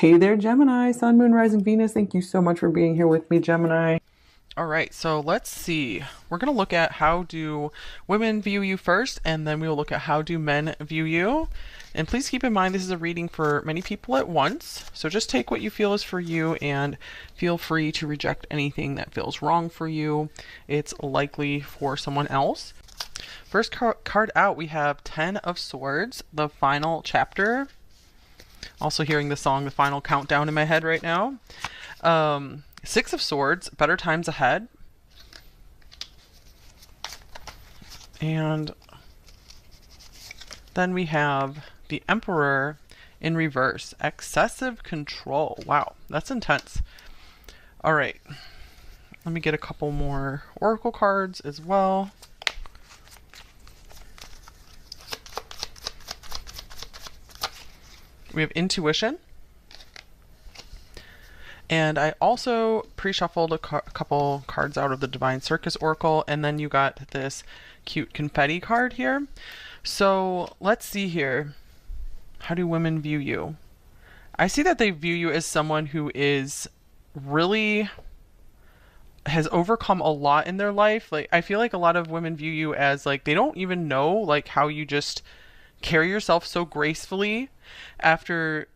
Hey there, Gemini, Sun, Moon, Rising, Venus. Thank you so much for being here with me, Gemini. All right, so let's see. We're going to look at how do women view you first, and then we will look at how do men view you. And please keep in mind this is a reading for many people at once. So just take what you feel is for you and feel free to reject anything that feels wrong for you. It's likely for someone else. First card out, we have 10 of Swords, the final chapter. Also hearing the song The Final Countdown in my head right now. Six of Swords, better times ahead. And then we have the Emperor in reverse, excessive control. Wow, that's intense. All right, let me get a couple more oracle cards as well. We have intuition. And I also pre-shuffled a couple cards out of the Divine Circus Oracle, and then you got this cute confetti card here. So let's see here. How do women view you? I see that they view you as someone who is really has overcome a lot in their life. Like I feel like a lot of women view you as like they don't even know like how you just carry yourself so gracefully after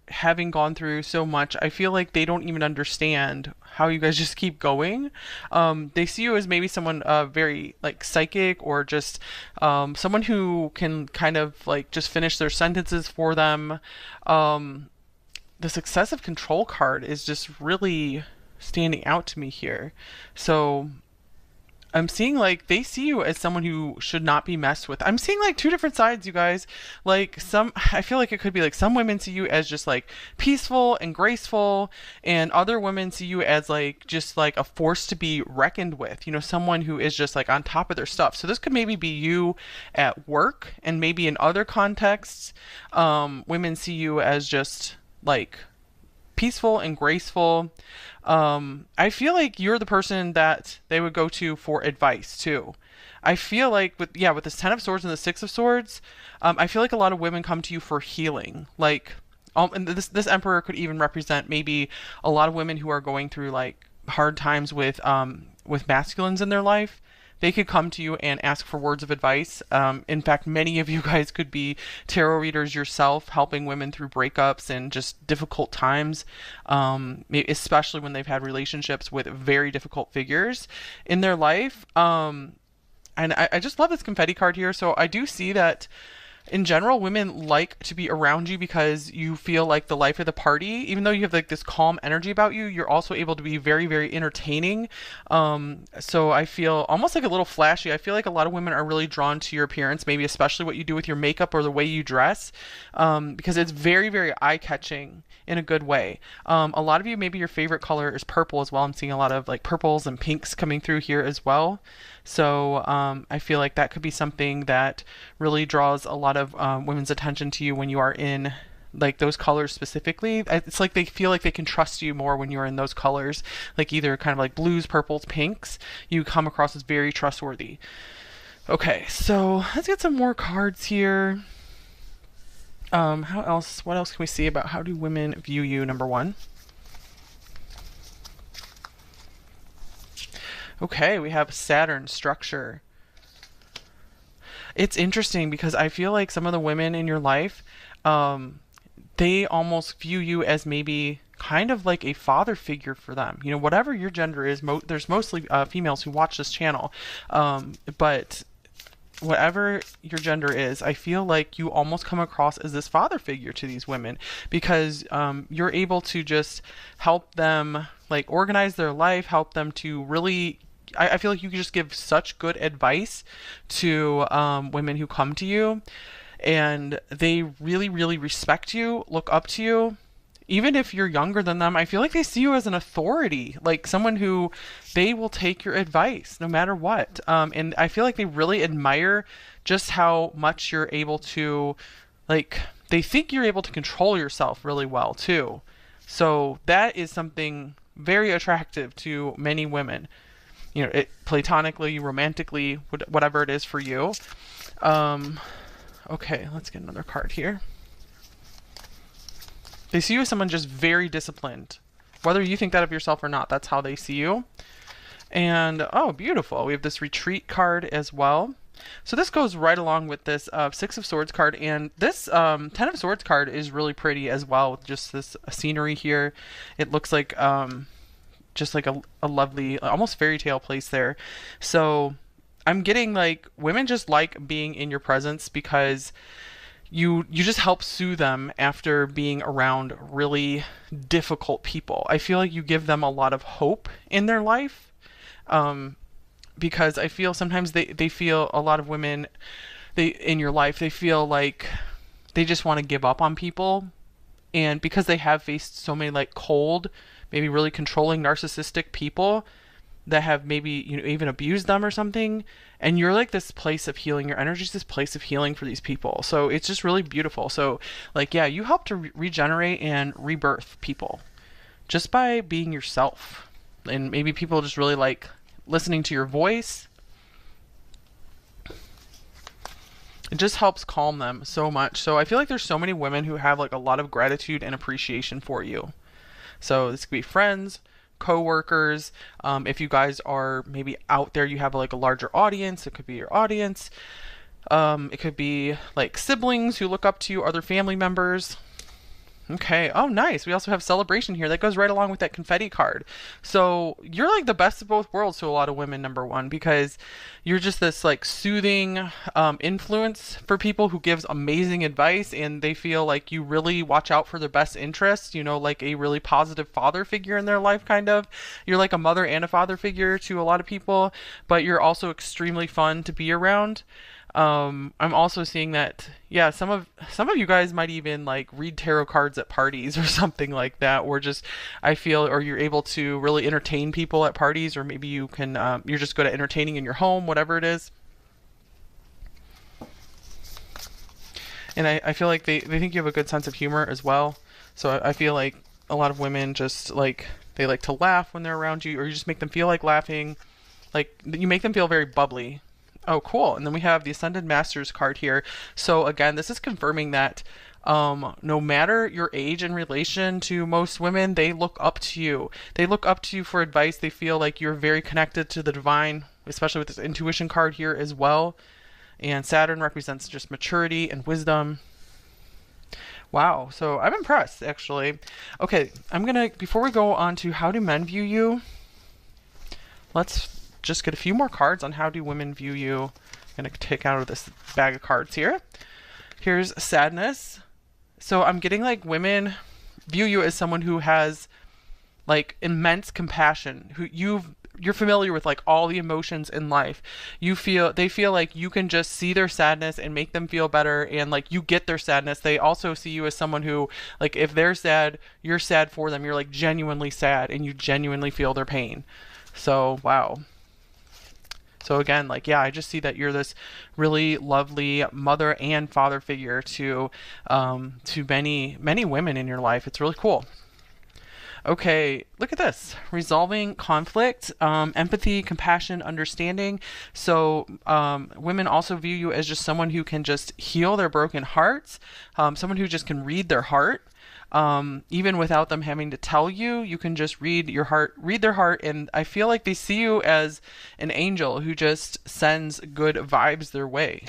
having gone through so much. I feel like they don't even understand how you guys just keep going. They see you as maybe someone very like psychic or just someone who can kind of like just finish their sentences for them. This excessive control card is just really standing out to me here. So I'm seeing like they see you as someone who should not be messed with. I'm seeing like two different sides, you guys. Like I feel like it could be like some women see you as just like peaceful and graceful, and other women see you as like just like a force to be reckoned with. You know, someone who is just like on top of their stuff. So this could maybe be you at work, and maybe in other contexts, women see you as just like peaceful and graceful. I feel like you're the person that they would go to for advice too. I feel like with this 10 of Swords and the 6 of Swords, I feel like a lot of women come to you for healing. Like, and this Emperor could even represent maybe a lot of women who are going through like hard times with masculines in their life. They could come to you and ask for words of advice. In fact, many of you guys could be tarot readers yourself, helping women through breakups and just difficult times, especially when they've had relationships with very difficult figures in their life. And I just love this confetti card here. So I do see that in general, women like to be around you because you feel like the life of the party. Even though you have like this calm energy about you, you're also able to be very, very entertaining. So I feel almost like a little flashy. I feel like a lot of women are really drawn to your appearance, maybe especially what you do with your makeup or the way you dress, because it's very, very eye-catching in a good way. A lot of you, maybe your favorite color is purple as well. I'm seeing a lot of like purples and pinks coming through here as well. So I feel like that could be something that really draws a lot of women's attention to you when you are in like those colors specifically. It's like they feel like they can trust you more when you're in those colors, like either kind of like blues, purples, pinks. You come across as very trustworthy. Okay, so let's get some more cards here. How else? What else can we see about how do women view you? Number one. Okay, we have Saturn structure. It's interesting because I feel like some of the women in your life, they almost view you as maybe kind of like a father figure for them. You know, whatever your gender is, there's mostly females who watch this channel. But whatever your gender is, I feel like you almost come across as this father figure to these women because you're able to just help them like organize their life, help them to really. I feel like you can just give such good advice to women who come to you, and they really, really respect you, look up to you. Even if you're younger than them, I feel like they see you as an authority, like someone who they will take your advice no matter what. And I feel like they really admire just how much you're able to, like, they think you're able to control yourself really well too. So that is something very attractive to many women. You know, it platonically, romantically, whatever it is for you. Okay, let's get another card here. They see you as someone just very disciplined. Whether you think that of yourself or not, that's how they see you. And oh, beautiful. We have this retreat card as well. So this goes right along with this Six of Swords card, and this Ten of Swords card is really pretty as well, with just this scenery here. It looks like just like a lovely, almost fairy tale place there. So I'm getting like women just like being in your presence because you just help soothe them after being around really difficult people. I feel like you give them a lot of hope in their life. Because I feel sometimes they feel, a lot of women, they in your life, they feel like they just want to give up on people. And because they have faced so many like cold, maybe really controlling narcissistic people that have maybe, you know, even abused them or something, and you're like this place of healing, your energy is this place of healing for these people. So it's just really beautiful. So like, yeah, you help to regenerate and rebirth people just by being yourself. And maybe people just really like listening to your voice. It just helps calm them so much. So I feel like there's so many women who have like a lot of gratitude and appreciation for you. So this could be friends, co-workers. If you guys are maybe out there, you have like a larger audience. It could be your audience. It could be like siblings who look up to you, other family members. Okay. Oh, nice. We also have celebration here. That goes right along with that confetti card. So you're like the best of both worlds to a lot of women, number one, because you're just this like soothing influence for people who gives amazing advice, and they feel like you really watch out for their best interests, you know, like a really positive father figure in their life, kind of. You're like a mother and a father figure to a lot of people, but you're also extremely fun to be around. I'm also seeing that, yeah, some of you guys might even like read tarot cards at parties or something like that, or just, I feel, or you're able to really entertain people at parties, or maybe you can, you're just good at entertaining in your home, whatever it is. And I feel like they think you have a good sense of humor as well. So I feel like a lot of women just like, they like to laugh when they're around you, or you just make them feel like laughing. Like you make them feel very bubbly. Oh, cool. And then we have the Ascended Masters card here. So again, this is confirming that no matter your age in relation to most women, they look up to you. They look up to you for advice. They feel like you're very connected to the divine, especially with this intuition card here as well. And Saturn represents just maturity and wisdom. Wow. So I'm impressed, actually. Okay, before we go on to how do men view you, let's just get a few more cards on how do women view you. I'm going to take out of this bag of cards here. Here's sadness. So I'm getting like women view you as someone who has like immense compassion, who you're familiar with like all the emotions in life. They feel like you can just see their sadness and make them feel better, and like you get their sadness. They also see you as someone who, like, if they're sad, you're sad for them. You're like genuinely sad and you genuinely feel their pain. So, wow. So again, like, yeah, I just see that you're this really lovely mother and father figure to many, many women in your life. It's really cool. Okay, look at this. Resolving conflict, empathy, compassion, understanding. So women also view you as just someone who can just heal their broken hearts, someone who just can read their heart. Even without them having to tell you, you can just read their heart, and I feel like they see you as an angel who just sends good vibes their way.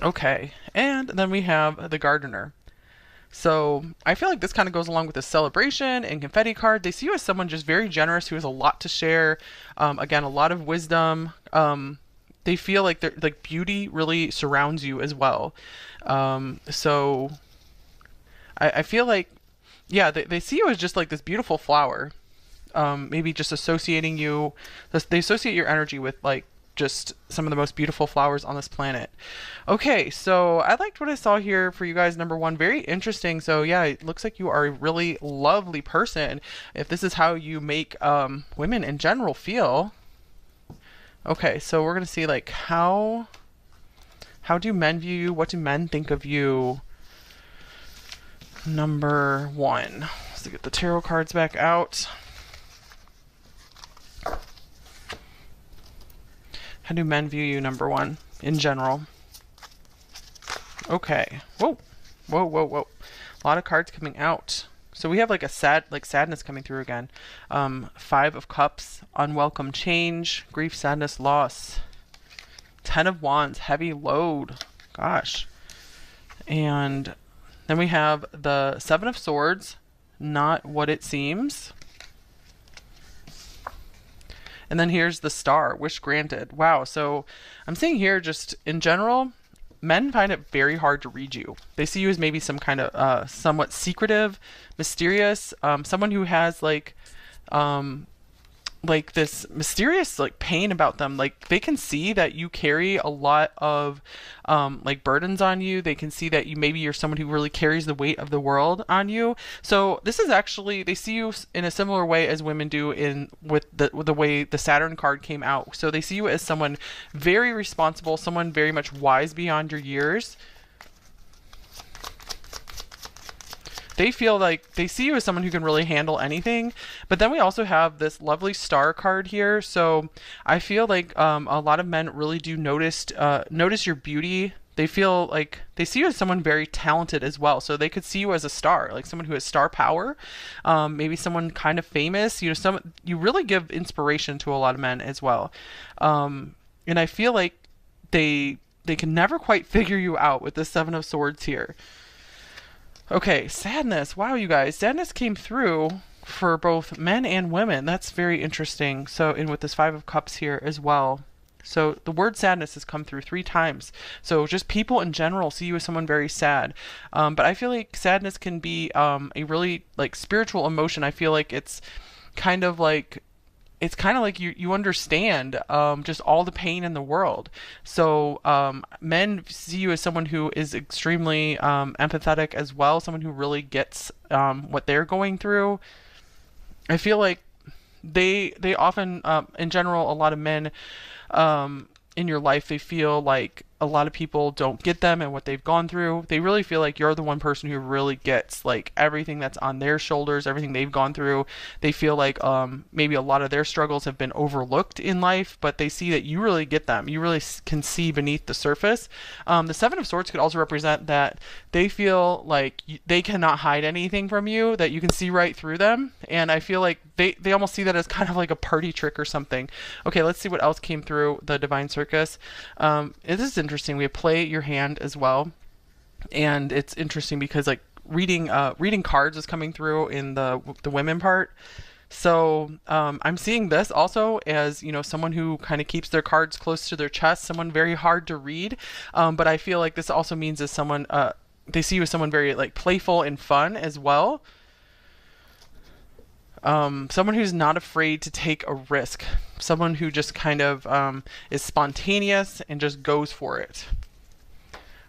Okay, and then we have the gardener. So I feel like this kind of goes along with the celebration and confetti card. They see you as someone just very generous who has a lot to share. Again, a lot of wisdom. They feel like beauty really surrounds you as well. So I feel like, yeah, they see you as just like this beautiful flower. Maybe just associating you, they associate your energy with like just some of the most beautiful flowers on this planet. Okay, so I liked what I saw here for you guys. Number one, very interesting. So yeah, it looks like you are a really lovely person. If this is how you make women in general feel. Okay, so we're gonna see like how do men view you? What do men think of you? Number one. Let's get the tarot cards back out. How do men view you, number one, in general? Okay. Whoa. Whoa, whoa, whoa. A lot of cards coming out. So we have like a sadness coming through again. Five of Cups, unwelcome change, grief, sadness, loss. Ten of Wands, heavy load. Gosh. And then we have the Seven of Swords, not what it seems. And then here's the Star, wish granted. Wow. So I'm seeing here just in general, men find it very hard to read you. They see you as maybe some kind of somewhat secretive, mysterious, someone who has like this mysterious like pain about them. Like they can see that you carry a lot of like burdens on you. They can see that you're someone who really carries the weight of the world on you. So this is actually, they see you in a similar way as women do in with the way the Saturn card came out. So they see you as someone very responsible, someone very much wise beyond your years. They feel like they see you as someone who can really handle anything. But then we also have this lovely Star card here. So I feel like a lot of men really do notice your beauty. They feel like they see you as someone very talented as well. So they could see you as a star, like someone who has star power, maybe someone kind of famous. You really give inspiration to a lot of men as well. And I feel like they can never quite figure you out with the Seven of Swords here. Okay, sadness. Wow, you guys. Sadness came through for both men and women. That's very interesting. So, and with this Five of Cups here as well. So the word sadness has come through 3 times. So just people in general see you as someone very sad. But I feel like sadness can be a really like spiritual emotion. I feel like it's kind of like you understand just all the pain in the world. So men see you as someone who is extremely empathetic as well, someone who really gets what they're going through. I feel like they often, in general, a lot of men in your life, they feel like a lot of people don't get them and what they've gone through. They really feel like you're the one person who really gets like everything that's on their shoulders, everything they've gone through. They feel like maybe a lot of their struggles have been overlooked in life, but they see that you really get them. You really can see beneath the surface. The Seven of Swords could also represent that they feel like they cannot hide anything from you, that you can see right through them. And I feel like they almost see that as kind of like a party trick or something. Okay, let's see what else came through the Divine Circus. This is interesting. We have play your hand as well, and it's interesting because like reading cards is coming through in the women part. So I'm seeing this also as someone who kind of keeps their cards close to their chest, someone very hard to read. But I feel like this also means as someone they see you as someone very like playful and fun as well. Someone who's not afraid to take a risk, someone who just kind of is spontaneous and just goes for it.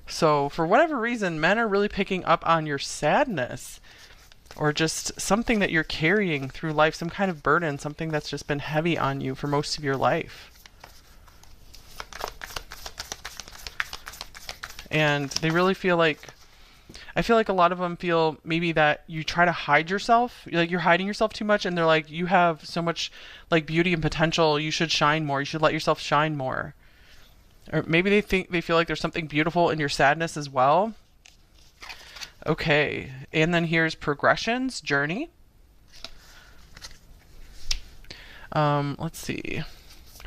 So for whatever reason, men are really picking up on your sadness or just something that you're carrying through life, some kind of burden, something that's just been heavy on you for most of your life. And they really feel like, I feel like a lot of them feel maybe that you try to hide yourself, like you're hiding yourself too much, and they're like, you have so much like beauty and potential, you should shine more, you should let yourself shine more. Or maybe they feel like there's something beautiful in your sadness as well. Okay, and then here's progressions, journey. Let's see,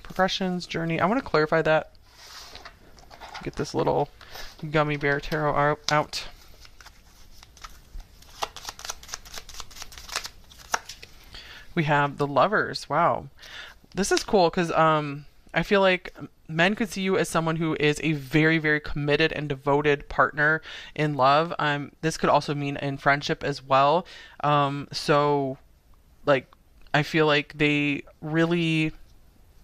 progressions, journey. I want to clarify that. Get this little gummy bear tarot out. We have the Lovers. Wow. This is cool because I feel like men could see you as someone who is a very, very committed and devoted partner in love. This could also mean in friendship as well. So, like, I feel like they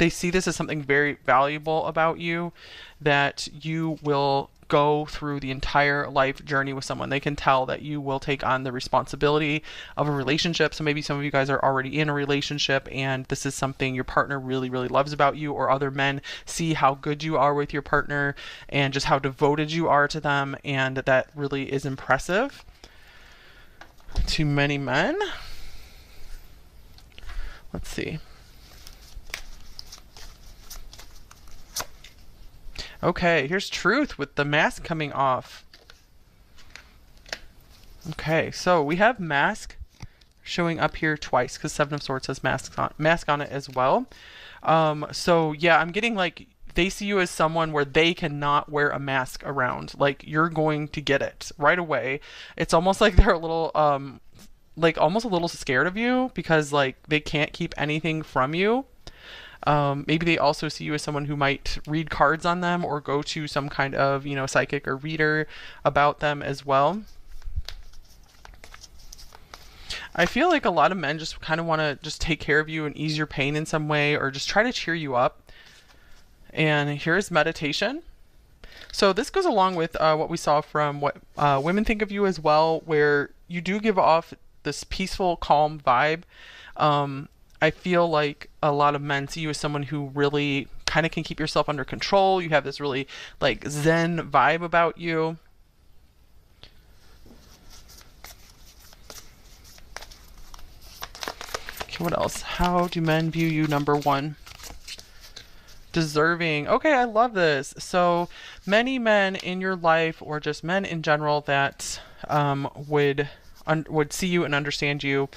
see this as something very valuable about you, that you will go through the entire life journey with someone. They can tell that you will take on the responsibility of a relationship. So maybe some of you guys are already in a relationship and this is something your partner really, really loves about you, or other men see how good you are with your partner and just how devoted you are to them, and that really is impressive to many men. Let's see. Okay, here's Truth with the mask coming off. Okay, so we have mask showing up here twice because Seven of Swords has mask on it as well. So yeah, I'm getting like they see you as someone where they cannot wear a mask around. Like you're going to get it right away. It's almost like they're a little like almost a little scared of you because like they can't keep anything from you. Maybe they also see you as someone who might read cards on them or go to some kind of, you know, psychic or reader about them as well. I feel like a lot of men just kind of want to just take care of you and ease your pain in some way or just try to cheer you up. And here's meditation. So this goes along with what we saw from what women think of you as well, where you do give off this peaceful, calm vibe. I feel like a lot of men see you as someone who really kind of can keep yourself under control. You have this really like Zen vibe about you. Okay, what else? How do men view you? Number one. Deserving. Okay, I love this. So many men in your life, or just men in general, that would see you and understand you.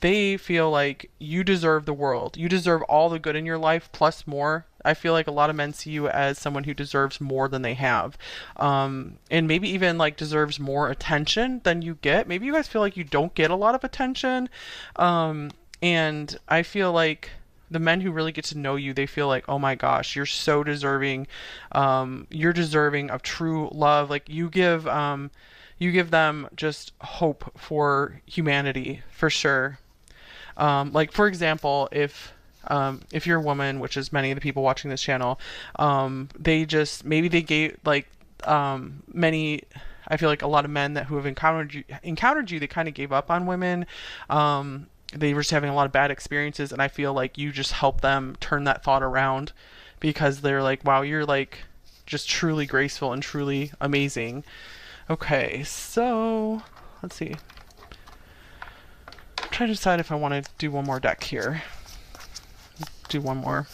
They feel like you deserve the world. You deserve all the good in your life plus more. I feel like a lot of men see you as someone who deserves more than they have, and maybe even like deserves more attention than you get. Maybe you guys feel like you don't get a lot of attention, and I feel like the men who really get to know you, they feel like, oh my gosh, you're so deserving. You're deserving of true love. Like you give them just hope for humanity for sure. Like for example, if you're a woman, which is many of the people watching this channel, they just maybe they gave like many. I feel like a lot of men that who have encountered you, they kind of gave up on women. They were just having a lot of bad experiences, and I feel like you just help them turn that thought around because they're like, wow, you're like just truly graceful and truly amazing. Okay, so let's see. I'm trying to decide if I want to do one more deck here. Do one more.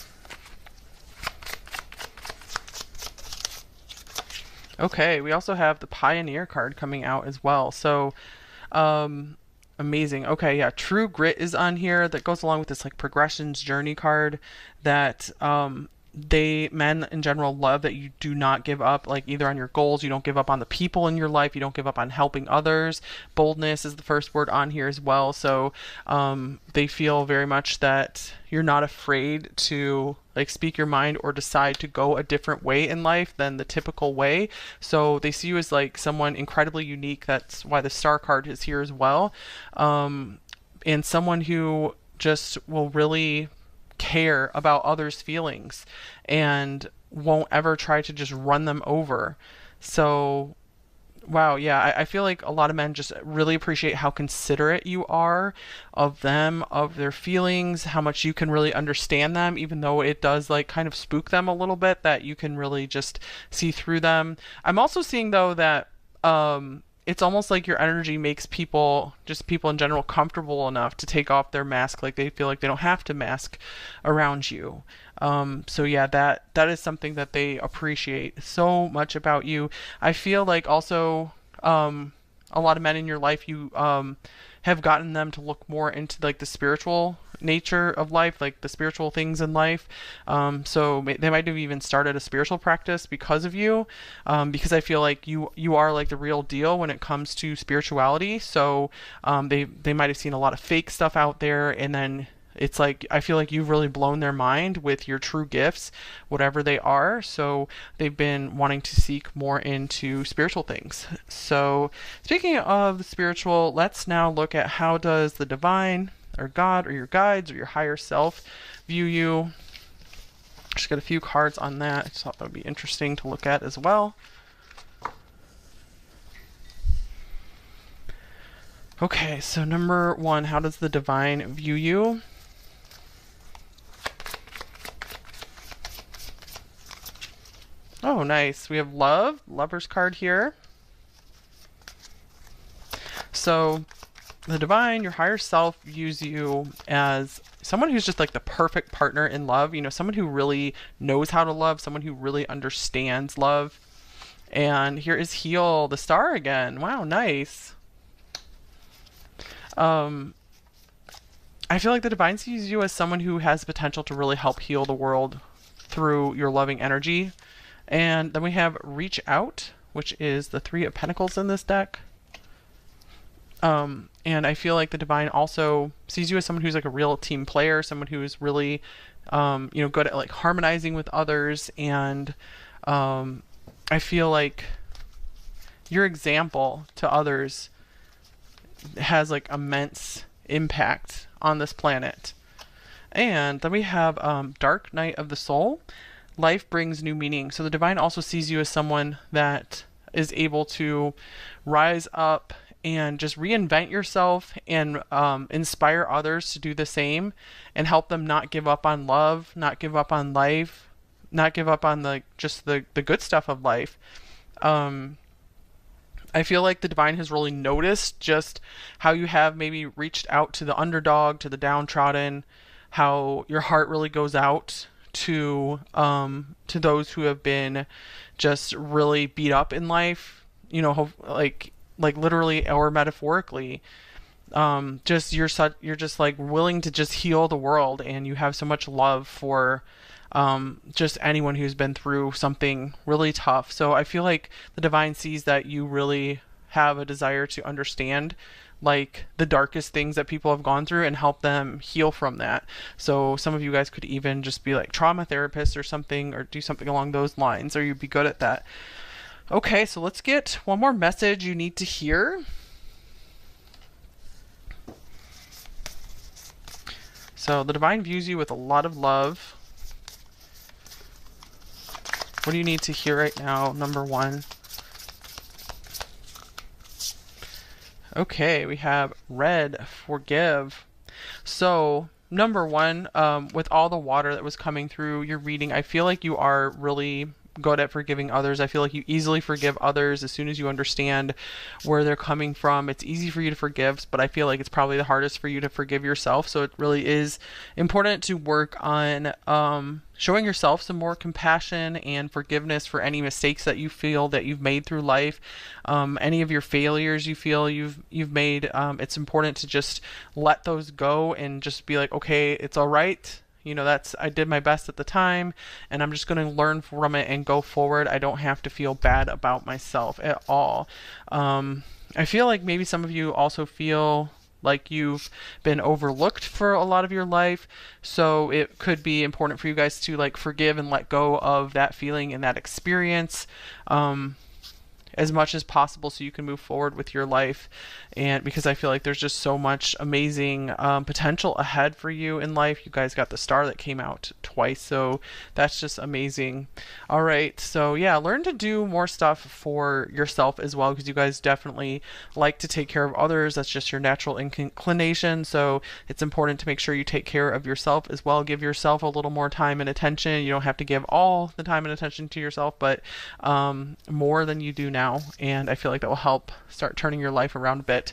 Okay, we also have the Pioneer card coming out as well. So, amazing. Okay, yeah, True Grit is on here. That goes along with this like progressions journey card that men in general love, that you do not give up, like either on your goals, you don't give up on the people in your life, you don't give up on helping others. Boldness is the first word on here as well. So they feel very much that you're not afraid to like speak your mind or decide to go a different way in life than the typical way. So they see you as like someone incredibly unique. That's why the Star card is here as well. And someone who just will really care about others' feelings and won't ever try to just run them over. So, wow, yeah, I feel like a lot of men just really appreciate how considerate you are of them, of their feelings, how much you can really understand them, even though it does like kind of spook them a little bit, that you can really just see through them. I'm also seeing though that it's almost like your energy makes people, just people in general, comfortable enough to take off their mask. Like they feel like they don't have to mask around you. So yeah, that is something that they appreciate so much about you. I feel like also a lot of men in your life, you have gotten them to look more into like the spiritual nature of life, like the spiritual things in life. So they might have even started a spiritual practice because of you, because I feel like you are like the real deal when it comes to spirituality. So they might have seen a lot of fake stuff out there, and then it's like I feel like you've really blown their mind with your true gifts, whatever they are. So they've been wanting to seek more into spiritual things. So speaking of the spiritual, let's now look at how does the divine or God or your guides or your higher self view you. Just got a few cards on that. I just thought that would be interesting to look at as well. Okay, so number one, how does the divine view you? Oh, nice. We have love, lover's card here. So the divine, your higher self, views you as someone who's just like the perfect partner in love, you know, someone who really knows how to love, someone who really understands love. And here is Heal, the star again. Wow, nice. Um, I feel like the divine sees you as someone who has the potential to really help heal the world through your loving energy. And then we have reach out, which is the Three of Pentacles in this deck. And I feel like the divine also sees you as someone who's like a real team player, someone who's really, good at like harmonizing with others. And I feel like your example to others has like immense impact on this planet. And then we have Dark Night of the Soul. Life brings new meaning. So the divine also sees you as someone that is able to rise up and just reinvent yourself and inspire others to do the same and help them not give up on love, not give up on life, not give up on the good stuff of life. I feel like the divine has really noticed just how you have maybe reached out to the underdog, to the downtrodden, how your heart really goes out to those who have been just really beat up in life, like literally or metaphorically. Just you're just like willing to just heal the world, and you have so much love for just anyone who's been through something really tough. So I feel like the divine sees that you really have a desire to understand like the darkest things that people have gone through and help them heal from that. So some of you guys could even just be like trauma therapists or something, or do something along those lines, or you'd be good at that. Okay, so let's get one more message you need to hear. So the divine views you with a lot of love. What do you need to hear right now? Number one. Okay, we have red, forgive. So number one, with all the water that was coming through your reading, I feel like you are really good at forgiving others. I feel like you easily forgive others as soon as you understand where they're coming from. It's easy for you to forgive, but I feel like it's probably the hardest for you to forgive yourself. So it really is important to work on showing yourself some more compassion and forgiveness for any mistakes that you feel that you've made through life, any of your failures you feel you've made. It's important to just let those go and just be like, okay, it's all right. I did my best at the time, and I'm just going to learn from it and go forward. I don't have to feel bad about myself at all. I feel like maybe some of you also feel like you've been overlooked for a lot of your life. So it could be important for you guys to like forgive and let go of that feeling and that experience. As much as possible so you can move forward with your life. And because I feel like there's just so much amazing potential ahead for you in life. You guys got the star that came out twice, so that's just amazing. All right, so yeah, learn to do more stuff for yourself as well, because you guys definitely like to take care of others. That's just your natural inclination, so it's important to make sure you take care of yourself as well. Give yourself a little more time and attention. You don't have to give all the time and attention to yourself, but more than you do now. And I feel like that will help start turning your life around a bit.